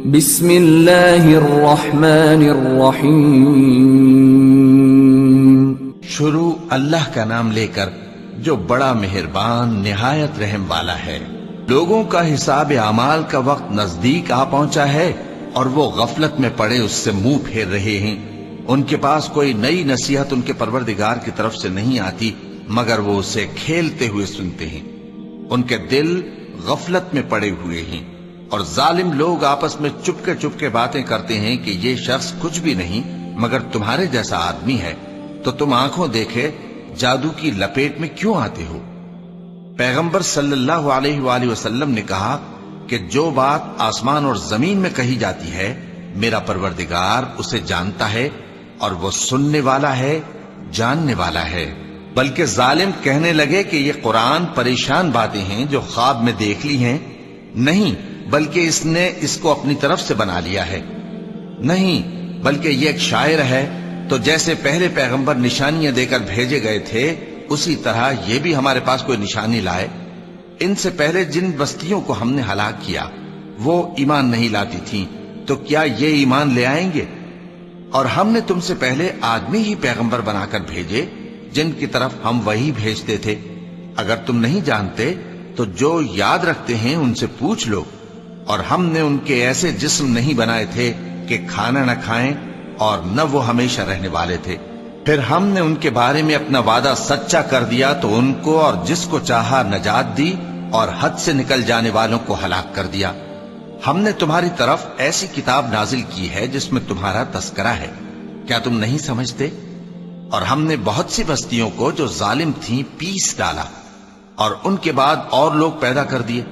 بسم اللہ الرحمن الرحیم، شروع اللہ کا نام لے کر جو بڑا مہربان نہایت رحم والا ہے۔ لوگوں کا حساب اعمال کا وقت نزدیک آ پہنچا ہے اور وہ غفلت میں پڑے اس سے منہ پھیر رہے ہیں۔ ان کے پاس کوئی نئی نصیحت ان کے پروردگار کی طرف سے نہیں آتی مگر وہ اسے کھیلتے ہوئے سنتے ہیں۔ ان کے دل غفلت میں پڑے ہوئے ہیں اور ظالم لوگ آپس میں چپکے باتیں کرتے ہیں کہ یہ شخص کچھ بھی نہیں مگر تمہارے جیسا آدمی ہے، تو تم آنکھوں دیکھے جادو کی لپیٹ میں کیوں آتے ہو؟ پیغمبر صلی اللہ علیہ وآلہ وسلم نے کہا کہ جو بات آسمان اور زمین میں کہی جاتی ہے میرا پروردگار اسے جانتا ہے اور وہ سننے والا ہے، جاننے والا ہے۔ بلکہ ظالم کہنے لگے کہ یہ قرآن پریشان باتیں ہیں جو خواب میں دیکھ لی ہیں۔ نہیں بلکہ اس نے اس کو اپنی طرف سے بنا لیا ہے۔ نہیں بلکہ یہ ایک شاعر ہے۔ تو جیسے پہلے پیغمبر نشانیاں دے کر بھیجے گئے تھے اسی طرح یہ بھی ہمارے پاس کوئی نشانی لائے۔ ان سے پہلے جن بستیوں کو ہم نے ہلاک کیا وہ ایمان نہیں لاتی تھیں، تو کیا یہ ایمان لے آئیں گے؟ اور ہم نے تم سے پہلے آدمی ہی پیغمبر بنا کر بھیجے جن کی طرف ہم وہی بھیجتے تھے۔ اگر تم نہیں جانتے تو جو یاد رکھتے ہیں ان سے پوچھ لو۔ اور ہم نے ان کے ایسے جسم نہیں بنائے تھے کہ کھانا نہ کھائیں اور نہ وہ ہمیشہ رہنے والے تھے۔ پھر ہم نے ان کے بارے میں اپنا وعدہ سچا کر دیا تو ان کو اور جس کو چاہا نجات دی اور حد سے نکل جانے والوں کو ہلاک کر دیا۔ ہم نے تمہاری طرف ایسی کتاب نازل کی ہے جس میں تمہارا تذکرہ ہے، کیا تم نہیں سمجھتے؟ اور ہم نے بہت سی بستیوں کو جو ظالم تھیں پیس ڈالا اور ان کے بعد اور لوگ پیدا کر دیے۔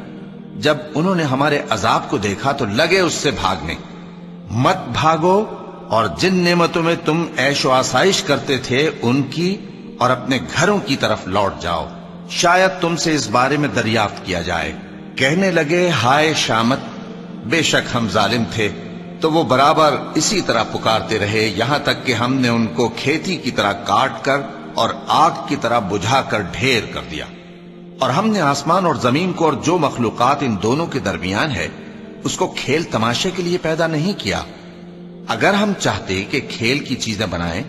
جب انہوں نے ہمارے عذاب کو دیکھا تو لگے اس سے بھاگنے۔ مت بھاگو اور جن نعمتوں میں تم عیش و آسائش کرتے تھے ان کی اور اپنے گھروں کی طرف لوٹ جاؤ، شاید تم سے اس بارے میں دریافت کیا جائے۔ کہنے لگے ہائے شامت، بے شک ہم ظالم تھے، تو وہ برابر اسی طرح پکارتے رہے یہاں تک کہ ہم نے ان کو کھیتی کی طرح کاٹ کر اور آگ کی طرح بجھا کر ڈھیر کر دیا۔ اور ہم نے آسمان اور زمین کو اور جو مخلوقات ان دونوں کے درمیان ہے اس کو کھیل تماشے کے لیے پیدا نہیں کیا۔ اگر ہم چاہتے کہ کھیل کی چیزیں بنائیں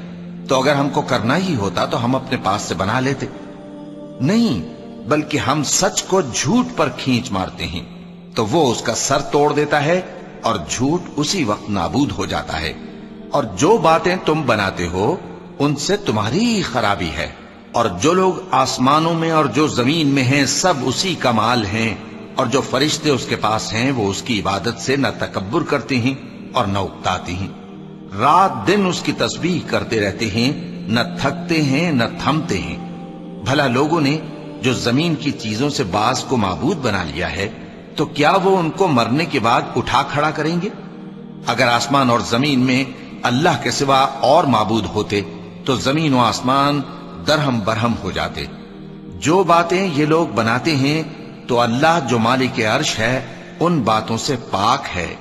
تو اگر ہم کو کرنا ہی ہوتا تو ہم اپنے پاس سے بنا لیتے۔ نہیں بلکہ ہم سچ کو جھوٹ پر کھینچ مارتے ہیں تو وہ اس کا سر توڑ دیتا ہے اور جھوٹ اسی وقت نابود ہو جاتا ہے۔ اور جو باتیں تم بناتے ہو ان سے تمہاری ہی خرابی ہے۔ اور جو لوگ آسمانوں میں اور جو زمین میں ہیں سب اسی کا مال ہیں، اور جو فرشتے اس کے پاس ہیں وہ اس کی عبادت سے نہ تکبر کرتے ہیں اور نہ اکتاتے ہیں۔ رات دن اس کی تسبیح کرتے رہتے ہیں، نہ تھکتے ہیں نہ تھمتے ہیں۔ بھلا لوگوں نے جو زمین کی چیزوں سے بعض کو معبود بنا لیا ہے تو کیا وہ ان کو مرنے کے بعد اٹھا کھڑا کریں گے؟ اگر آسمان اور زمین میں اللہ کے سوا اور معبود ہوتے تو زمین و آسمان درہم برہم ہو جاتے۔ جو باتیں یہ لوگ بناتے ہیں تو اللہ جو مالک عرش ہے ان باتوں سے پاک ہے۔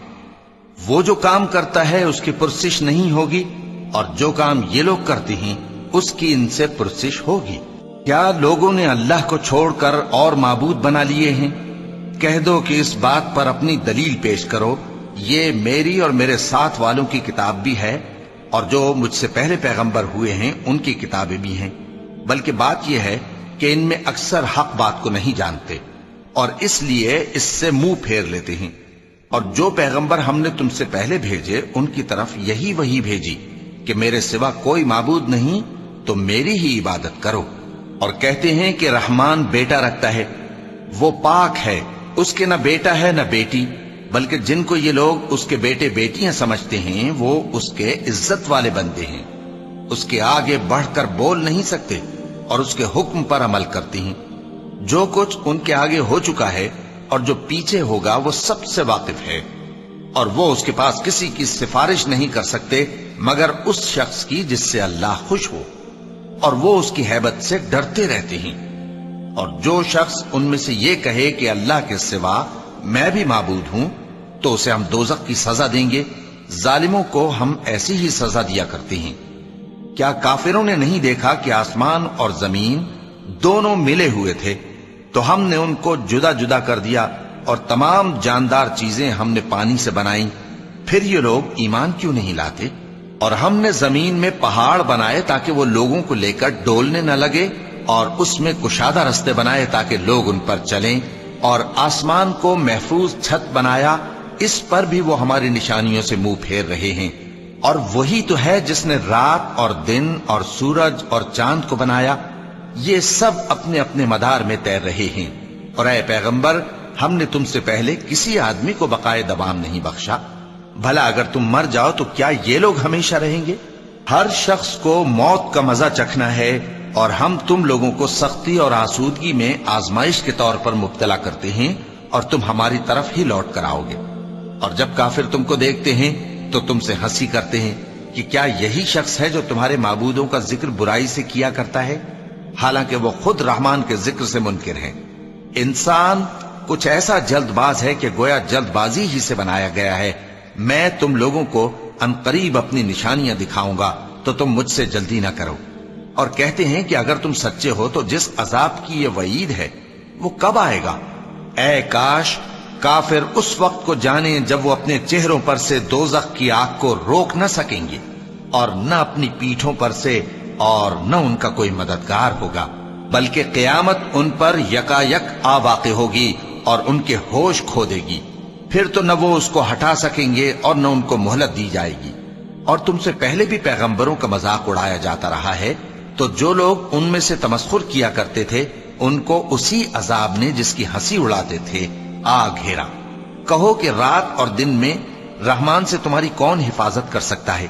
وہ جو کام کرتا ہے اس کی پرسش نہیں ہوگی، اور جو کام یہ لوگ کرتے ہیں اس کی ان سے پرسش ہوگی۔ کیا لوگوں نے اللہ کو چھوڑ کر اور معبود بنا لیے ہیں؟ کہہ دو کہ اس بات پر اپنی دلیل پیش کرو، یہ میری اور میرے ساتھ والوں کی کتاب بھی ہے اور جو مجھ سے پہلے پیغمبر ہوئے ہیں ان کی کتابیں بھی ہیں۔ بلکہ بات یہ ہے کہ ان میں اکثر حق بات کو نہیں جانتے اور اس لیے اس سے منہ پھیر لیتے ہیں۔ اور جو پیغمبر ہم نے تم سے پہلے بھیجے ان کی طرف یہی وحی بھیجی کہ میرے سوا کوئی معبود نہیں تو میری ہی عبادت کرو۔ اور کہتے ہیں کہ رحمان بیٹا رکھتا ہے، وہ پاک ہے، اس کے نہ بیٹا ہے نہ بیٹی، بلکہ جن کو یہ لوگ اس کے بیٹے بیٹیاں سمجھتے ہیں وہ اس کے عزت والے بندے ہیں۔ اس کے آگے بڑھ کر بول نہیں سکتے اور اس کے حکم پر عمل کرتے ہیں۔ جو کچھ ان کے آگے ہو چکا ہے اور جو پیچھے ہوگا وہ سب سے واقف ہے، اور وہ اس کے پاس کسی کی سفارش نہیں کر سکتے مگر اس شخص کی جس سے اللہ خوش ہو، اور وہ اس کی ہیبت سے ڈرتے رہتے ہیں۔ اور جو شخص ان میں سے یہ کہے کہ اللہ کے سوا میں بھی معبود ہوں تو اسے ہم دوزخ کی سزا دیں گے۔ ظالموں کو ہم ایسی ہی سزا دیا کرتے ہیں۔ کیا کافروں نے نہیں دیکھا کہ آسمان اور زمین دونوں ملے ہوئے تھے تو ہم نے ان کو جدا جدا کر دیا، اور تمام جاندار چیزیں ہم نے پانی سے بنائیں پھر یہ لوگ ایمان کیوں نہیں لاتے؟ اور ہم نے زمین میں پہاڑ بنائے تاکہ وہ لوگوں کو لے کر ڈولنے نہ لگے، اور اس میں کشادہ رستے بنائے تاکہ لوگ ان پر چلیں، اور آسمان کو محفوظ چھت بنایا، اس پر بھی وہ ہماری نشانیوں سے منہ پھیر رہے ہیں۔ اور وہی تو ہے جس نے رات اور دن اور سورج اور چاند کو بنایا، یہ سب اپنے اپنے مدار میں تیر رہے ہیں۔ اور اے پیغمبر، ہم نے تم سے پہلے کسی آدمی کو بقائے دوام نہیں بخشا، بھلا اگر تم مر جاؤ تو کیا یہ لوگ ہمیشہ رہیں گے؟ ہر شخص کو موت کا مزہ چکھنا ہے، اور ہم تم لوگوں کو سختی اور آسودگی میں آزمائش کے طور پر مبتلا کرتے ہیں، اور تم ہماری طرف ہی لوٹ کر آؤ گے۔ اور جب کافر تم کو دیکھتے ہیں تو تم سے ہنسی کرتے ہیں کہ کیا یہی شخص ہے جو تمہارے معبودوں کا ذکر برائی سے کیا کرتا ہے، حالانکہ وہ خود رحمان کے ذکر سے منکر ہیں۔ انسان کچھ ایسا جلد باز ہے کہ گویا جلد بازی ہی سے بنایا گیا ہے۔ میں تم لوگوں کو عنقریب اپنی نشانیاں دکھاؤں گا تو تم مجھ سے جلدی نہ کرو۔ اور کہتے ہیں کہ اگر تم سچے ہو تو جس عذاب کی یہ وعید ہے وہ کب آئے گا؟ اے کاش کافر اس وقت کو جانیں جب وہ اپنے چہروں پر سے دوزخ کی آگ کو روک نہ سکیں گے، اور نہ اپنی پیٹھوں پر سے، اور نہ ان کا کوئی مددگار ہوگا، بلکہ قیامت ان پر یکا یک آ واقع ہوگی اور ان کے ہوش کھو دے گی۔ پھر تو نہ وہ اس کو ہٹا سکیں گے اور نہ ان کو مہلت دی جائے گی۔ اور تم سے پہلے بھی پیغمبروں کا مذاق اڑایا جاتا رہا ہے، تو جو لوگ ان میں سے تمسخر کیا کرتے تھے ان کو اسی عذاب نے جس کی ہنسی اڑاتے تھے آ گھیرا۔ کہو کہ رات اور دن میں رحمان سے تمہاری کون حفاظت کر سکتا ہے؟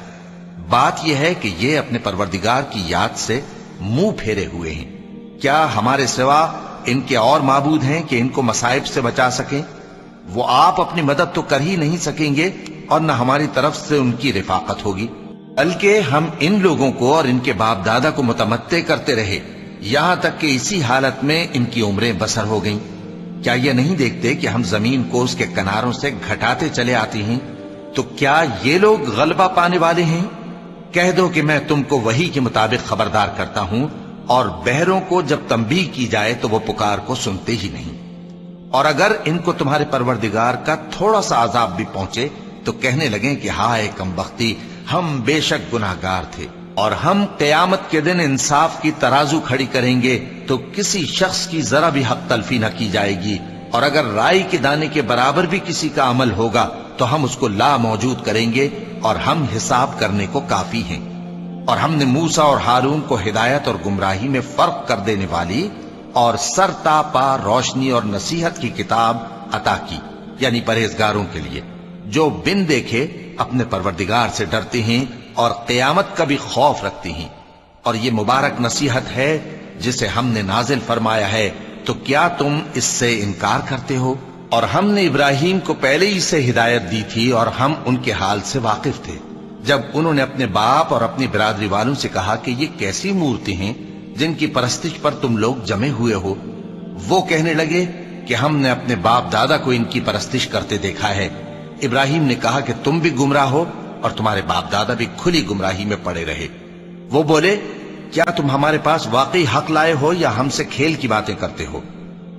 بات یہ ہے کہ یہ اپنے پروردگار کی یاد سے منہ پھیرے ہوئے ہیں۔ کیا ہمارے سوا ان کے اور معبود ہیں کہ ان کو مصائب سے بچا سکیں؟ وہ آپ اپنی مدد تو کر ہی نہیں سکیں گے، اور نہ ہماری طرف سے ان کی رفاقت ہوگی، بلکہ ہم ان لوگوں کو اور ان کے باپ دادا کو متمتع کرتے رہے، یہاں تک کہ اسی حالت میں ان کی عمریں بسر ہو گئیں۔ کیا یہ نہیں دیکھتے کہ ہم زمین کو اس کے کناروں سے گھٹاتے چلے آتے ہیں؟ تو کیا یہ لوگ غلبہ پانے والے ہیں؟ کہہ دو کہ میں تم کو وحی کے مطابق خبردار کرتا ہوں، اور بہروں کو جب تنبیہ کی جائے تو وہ پکار کو سنتے ہی نہیں۔ اور اگر ان کو تمہارے پروردگار کا تھوڑا سا عذاب بھی پہنچے تو کہنے لگیں کہ ہائے کم بختی، ہم بے شک گناہگار تھے۔ اور ہم قیامت کے دن انصاف کی ترازو کھڑی کریں گے تو کسی شخص کی ذرا بھی حق تلفی نہ کی جائے گی، اور اگر رائی کے دانے کے برابر بھی کسی کا عمل ہوگا تو ہم اس کو لا موجود کریں گے، اور ہم حساب کرنے کو کافی ہیں۔ اور ہم نے موسیٰ اور ہارون کو ہدایت اور گمراہی میں فرق کر دینے والی اور سر تا پا روشنی اور نصیحت کی کتاب عطا کی، یعنی پرہیزگاروں کے لیے جو بن دیکھے اپنے پروردگار سے ڈرتے ہیں اور قیامت کا بھی خوف رکھتے ہیں۔ اور یہ مبارک نصیحت ہے جسے ہم نے نازل فرمایا ہے، تو کیا تم اس سے انکار کرتے ہو؟ اور ہم نے ابراہیم کو پہلے ہی سے ہدایت دی تھی، اور ہم ان کے حال سے واقف تھے جب انہوں نے اپنے باپ اور اپنی برادری والوں سے کہا کہ یہ کیسی مورتی ہیں جن کی پرستش پر تم لوگ جمے ہوئے ہو۔ وہ کہنے لگے کہ ہم نے اپنے باپ دادا کو ان کی پرستش کرتے دیکھا ہے۔ ابراہیم نے کہا کہ تم بھی گمراہ ہو اور تمہارے باپ دادا بھی کھلی گمراہی میں پڑے رہے۔ وہ بولے کیا تم ہمارے پاس واقعی حق لائے ہو یا ہم سے کھیل کی باتیں کرتے ہو؟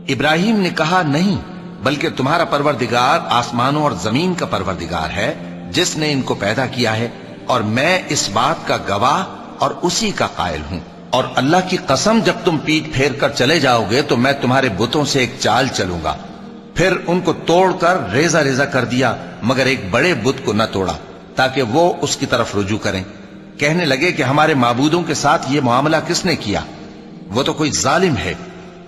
ابراہیم نے کہا نہیں، بلکہ تمہارا پروردگار آسمانوں اور زمین کا پروردگار ہے جس نے ان کو پیدا کیا ہے، اور میں اس بات کا گواہ اور اسی کا قائل ہوں۔ اور اللہ کی قسم جب تم پیٹ پھیر کر چلے جاؤ گے تو میں تمہارے بتوں سے ایک چال چلوں گا۔ پھر ان کو توڑ کر ریزہ ریزہ کر دیا، مگر ایک بڑے بت کو نہ توڑا تاکہ وہ اس کی طرف رجوع کریں۔ کہنے لگے کہ ہمارے معبودوں کے ساتھ یہ معاملہ کس نے کیا؟ وہ تو کوئی ظالم ہے۔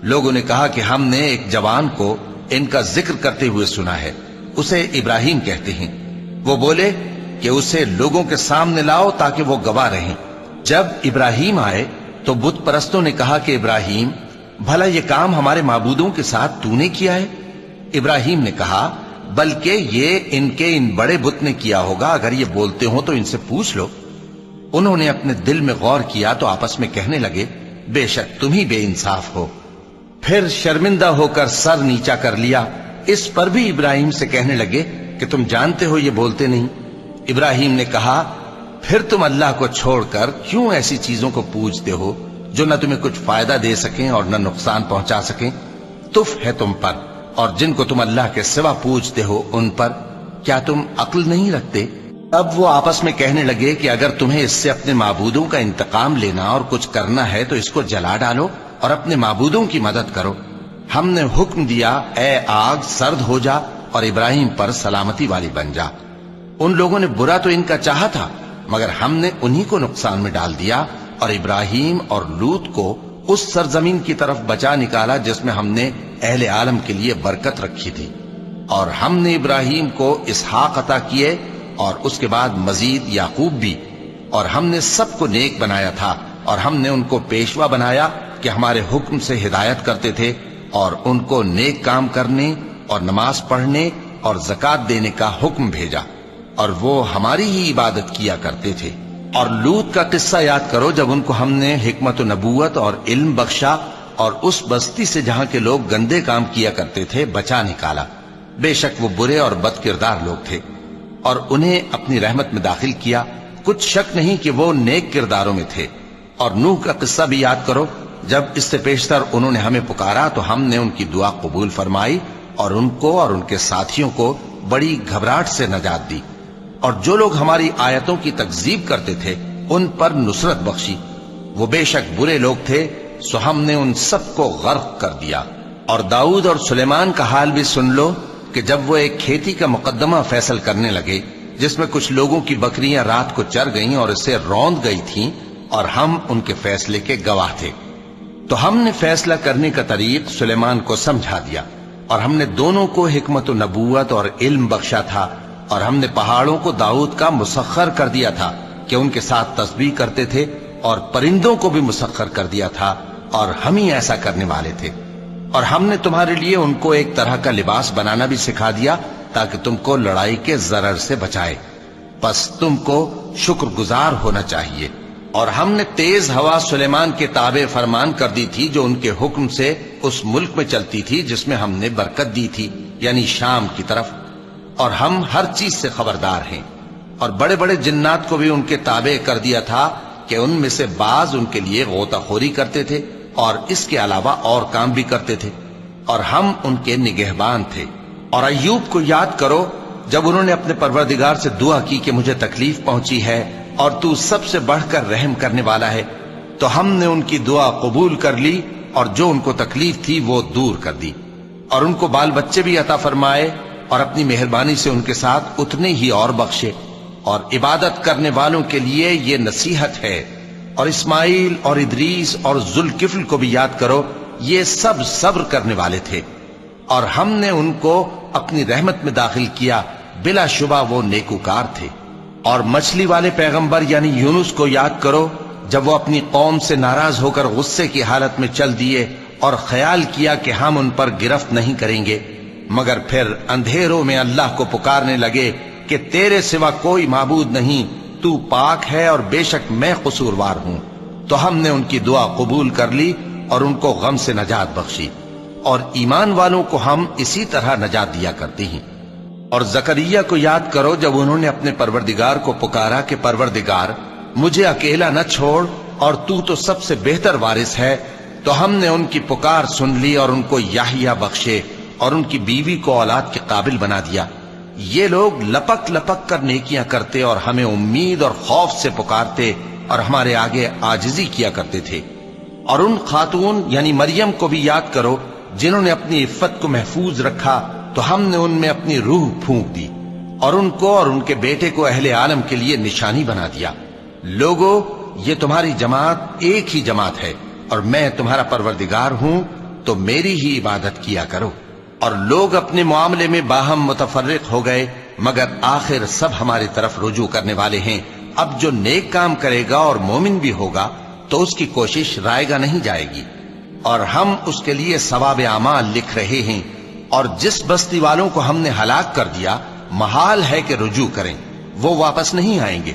لوگوں نے کہا کہ ہم نے ایک جوان کو ان کا ذکر کرتے ہوئے سنا ہے، اسے ابراہیم کہتے ہیں۔ وہ بولے کہ اسے لوگوں کے سامنے لاؤ تاکہ وہ گواہ رہیں۔ جب ابراہیم آئے تو بت پرستوں نے کہا کہ ابراہیم، بھلا یہ کام ہمارے معبودوں کے ساتھ تو نے کیا ہے؟ ابراہیم نے کہا بلکہ یہ ان بڑے بت نے کیا ہوگا، اگر یہ بولتے ہوں تو ان سے پوچھ لو۔ انہوں نے اپنے دل میں غور کیا تو آپس میں کہنے لگے بے شک تم ہی بے انصاف ہو۔ پھر شرمندہ ہو کر سر نیچا کر لیا۔ اس پر بھی ابراہیم سے کہنے لگے کہ تم جانتے ہو یہ بولتے نہیں۔ ابراہیم نے کہا پھر تم اللہ کو چھوڑ کر کیوں ایسی چیزوں کو پوجتے ہو جو نہ تمہیں کچھ فائدہ دے سکیں اور نہ نقصان پہنچا سکیں؟ تف ہے تم پر اور جن کو تم اللہ کے سوا پوجتے ہو ان پر۔ کیا تم عقل نہیں رکھتے؟ اب وہ آپس میں کہنے لگے کہ اگر تمہیں اس سے اپنے معبودوں کا انتقام لینا اور کچھ کرنا ہے تو اس کو جلا ڈالو اور اپنے معبودوں کی مدد کرو۔ ہم نے حکم دیا، اے آگ سرد ہو جا اور ابراہیم پر سلامتی والی بن جا۔ ان لوگوں نے برا تو ان کا چاہا تھا، مگر ہم نے انہی کو نقصان میں ڈال دیا اور ابراہیم اور لوط کو اس سرزمین کی طرف بچا نکالا جس میں ہم نے اہل عالم کے لیے برکت رکھی تھی۔ اور ہم نے ابراہیم کو اسحاق عطا کیے اور اس کے بعد مزید یعقوب بھی، اور ہم نے سب کو نیک بنایا تھا، اور ہم نے ان کو پیشوا بنایا کہ ہمارے حکم سے ہدایت کرتے تھے، اور ان کو نیک کام کرنے اور نماز پڑھنے اور زکوٰۃ دینے کا حکم بھیجا، اور وہ ہماری ہی عبادت کیا کرتے تھے۔ اور لوط کا قصہ یاد کرو جب ان کو ہم نے حکمت و نبوت اور علم بخشا اور اس بستی سے جہاں کے لوگ گندے کام کیا کرتے تھے بچا نکالا۔ بے شک وہ برے اور بد کردار لوگ تھے، اور انہیں اپنی رحمت میں داخل کیا، کچھ شک نہیں کہ وہ نیک کرداروں میں تھے۔ اور نوح کا قصہ بھی یاد کرو، جب اس سے پیشتر انہوں نے ہمیں پکارا تو ہم نے ان کی دعا قبول فرمائی اور ان کو اور ان کے ساتھیوں کو بڑی گھبراہٹ سے نجات دی، اور جو لوگ ہماری آیتوں کی تکذیب کرتے تھے ان پر نصرت بخشی۔ وہ بے شک برے لوگ تھے، سو ہم نے ان سب کو غرق کر دیا۔ اور داؤد اور سلیمان کا حال بھی سن لو کہ جب وہ ایک کھیتی کا مقدمہ فیصل کرنے لگے جس میں کچھ لوگوں کی بکریاں رات کو چر گئیں اور اسے روند گئی تھیں، اور ہم ان کے فیصلے کے گواہ تھے، تو ہم نے فیصلہ کرنے کا طریق سلیمان کو سمجھا دیا، اور ہم نے دونوں کو حکمت و نبوت اور علم بخشا تھا، اور ہم نے پہاڑوں کو داؤد کا مسخر کر دیا تھا کہ ان کے ساتھ تسبیح کرتے تھے، اور پرندوں کو بھی مسخر کر دیا تھا، اور ہم ہی ایسا کرنے والے تھے۔ اور ہم نے تمہارے لیے ان کو ایک طرح کا لباس بنانا بھی سکھا دیا تاکہ تم کو لڑائی کے ضرر سے بچائے، پس تم کو شکر گزار ہونا چاہیے۔ اور ہم نے تیز ہوا سلیمان کے تابع فرمان کر دی تھی جو ان کے حکم سے اس ملک میں چلتی تھی جس میں ہم نے برکت دی تھی، یعنی شام کی طرف، اور ہم ہر چیز سے خبردار ہیں۔ اور بڑے بڑے جنات کو بھی ان کے تابع کر دیا تھا کہ ان میں سے بعض ان کے لیے غوطہ خوری کرتے تھے اور اس کے علاوہ اور کام بھی کرتے تھے، اور ہم ان کے نگہبان تھے۔ اور ایوب کو یاد کرو جب انہوں نے اپنے پروردگار سے دعا کی کہ مجھے تکلیف پہنچی ہے اور تو سب سے بڑھ کر رحم کرنے والا ہے، تو ہم نے ان کی دعا قبول کر لی اور جو ان کو تکلیف تھی وہ دور کر دی، اور ان کو بال بچے بھی عطا فرمائے، اور اپنی مہربانی سے ان کے ساتھ اتنے ہی اور بخشے۔ اور عبادت کرنے والوں کے لیے یہ نصیحت ہے۔ اور اسماعیل اور ادریس اور ذوالکفل کو بھی یاد کرو، یہ سب صبر کرنے والے تھے، اور ہم نے ان کو اپنی رحمت میں داخل کیا، بلا شبہ وہ نیکوکار تھے۔ اور مچھلی والے پیغمبر یعنی یونس کو یاد کرو جب وہ اپنی قوم سے ناراض ہو کر غصے کی حالت میں چل دیے اور خیال کیا کہ ہم ان پر گرفت نہیں کریں گے، مگر پھر اندھیروں میں اللہ کو پکارنے لگے کہ تیرے سوا کوئی معبود نہیں، تو پاک ہے اور بے شک میں قصوروار ہوں، تو ہم نے ان کی دعا قبول کر لی اور ان کو غم سے نجات بخشی، اور ایمان والوں کو ہم اسی طرح نجات دیا کرتے ہیں۔ اور زکریا کو یاد کرو جب انہوں نے اپنے پروردگار کو پکارا کہ پروردگار مجھے اکیلا نہ چھوڑ اور تو سب سے بہتر وارث ہے، تو ہم نے ان کی پکار سن لی اور ان کو یحییٰ بخشے اور ان کی بیوی کو اولاد کے قابل بنا دیا۔ یہ لوگ لپک لپک کر نیکیاں کرتے اور ہمیں امید اور خوف سے پکارتے اور ہمارے آگے عاجزی کیا کرتے تھے۔ اور ان خاتون یعنی مریم کو بھی یاد کرو جنہوں نے اپنی عفت کو محفوظ رکھا، تو ہم نے ان میں اپنی روح پھونک دی اور ان کو اور ان کے بیٹے کو اہل عالم کے لیے نشانی بنا دیا۔ لوگو، یہ تمہاری جماعت ایک ہی جماعت ہے اور میں تمہارا پروردگار ہوں، تو میری ہی عبادت کیا کرو۔ اور لوگ اپنے معاملے میں باہم متفرق ہو گئے، مگر آخر سب ہماری طرف رجوع کرنے والے ہیں۔ اب جو نیک کام کرے گا اور مومن بھی ہوگا تو اس کی کوشش رائے گا نہیں جائے گی، اور ہم اس کے لیے ثواب اعمال لکھ رہے ہیں۔ اور جس بستی والوں کو ہم نے ہلاک کر دیا، محال ہے کہ رجوع کریں، وہ واپس نہیں آئیں گے،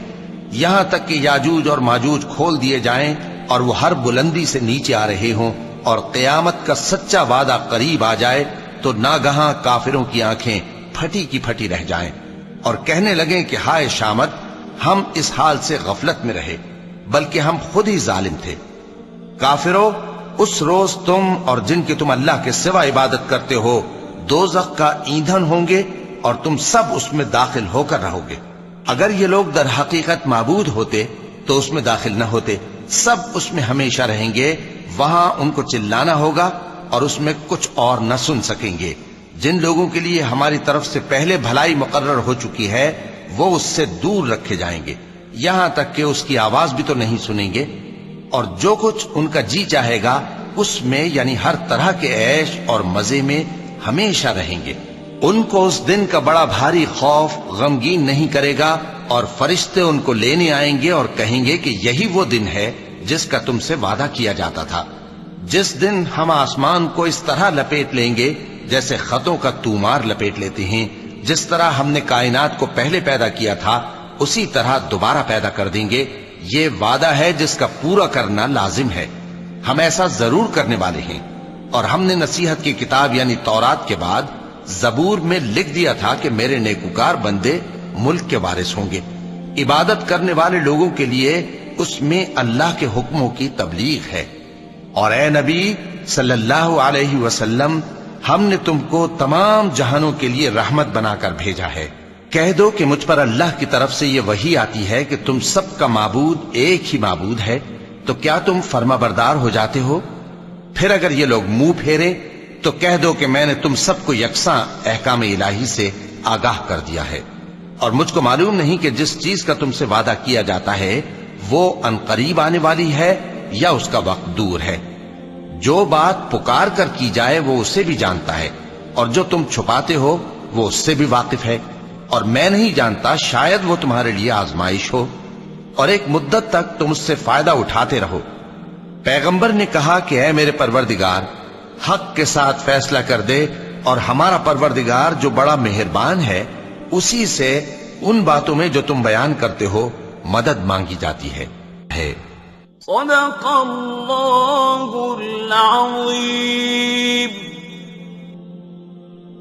یہاں تک کہ یاجوج اور ماجوج کھول دیے جائیں اور وہ ہر بلندی سے نیچے آ رہے ہوں، اور قیامت کا سچا وعدہ قریب آ جائے تو ناگہاں کافروں کی آنکھیں پھٹی کی پھٹی رہ جائیں اور کہنے لگیں کہ ہائے شامت، ہم اس حال سے غفلت میں رہے، بلکہ ہم خود ہی ظالم تھے۔ کافرو، اس روز تم اور جن کی تم اللہ کے سوا عبادت کرتے ہو دوزخ کا ایندھن ہوں گے، اور تم سب اس میں داخل ہو کر رہو گے۔ اگر یہ لوگ در حقیقت معبود ہوتے تو اس میں داخل نہ ہوتے، سب اس میں ہمیشہ رہیں گے، وہاں ان کو چلانا ہوگا اور اس میں کچھ اور نہ سن سکیں گے۔ جن لوگوں کے لیے ہماری طرف سے پہلے بھلائی مقرر ہو چکی ہے وہ اس سے دور رکھے جائیں گے، یہاں تک کہ اس کی آواز بھی تو نہیں سنیں گے، اور جو کچھ ان کا جی چاہے گا اس میں یعنی ہر طرح کے عیش اور مزے میں ہمیشہ رہیں گے۔ ان کو اس دن کا بڑا بھاری خوف غمگین نہیں کرے گا، اور فرشتے ان کو لینے آئیں گے اور کہیں گے کہ یہی وہ دن ہے جس کا تم سے وعدہ کیا جاتا تھا، جس دن ہم آسمان کو اس طرح لپیٹ لیں گے جیسے خطوں کا تومار لپیٹ لیتے ہیں، جس طرح ہم نے کائنات کو پہلے پیدا کیا تھا اسی طرح دوبارہ پیدا کر دیں گے۔ یہ وعدہ ہے جس کا پورا کرنا لازم ہے، ہم ایسا ضرور کرنے والے ہیں۔ اور ہم نے نصیحت کی کتاب یعنی تورات کے بعد زبور میں لکھ دیا تھا کہ میرے نیکوکار بندے ملک کے وارث ہوں گے۔ عبادت کرنے والے لوگوں کے لیے اس میں اللہ کے حکموں کی تبلیغ ہے۔ اور اے نبی صلی اللہ علیہ وسلم، ہم نے تم کو تمام جہانوں کے لیے رحمت بنا کر بھیجا ہے۔ کہہ دو کہ مجھ پر اللہ کی طرف سے یہ وحی آتی ہے کہ تم سب کا معبود ایک ہی معبود ہے، تو کیا تم فرما بردار ہو جاتے ہو؟ پھر اگر یہ لوگ منہ پھیرے تو کہہ دو کہ میں نے تم سب کو یکساں احکام الہی سے آگاہ کر دیا ہے، اور مجھ کو معلوم نہیں کہ جس چیز کا تم سے وعدہ کیا جاتا ہے وہ عنقریب آنے والی ہے یا اس کا وقت دور ہے۔ جو بات پکار کر کی جائے وہ اسے بھی جانتا ہے، اور جو تم چھپاتے ہو وہ اس سے بھی واقف ہے، اور میں نہیں جانتا شاید وہ تمہارے لیے آزمائش ہو، اور ایک مدت تک تم اس سے فائدہ اٹھاتے رہو۔ پیغمبر نے کہا کہ اے میرے پروردگار، حق کے ساتھ فیصلہ کر دے، اور ہمارا پروردگار جو بڑا مہربان ہے اسی سے ان باتوں میں جو تم بیان کرتے ہو مدد مانگی جاتی ہے۔ صدق اللہ العظیم۔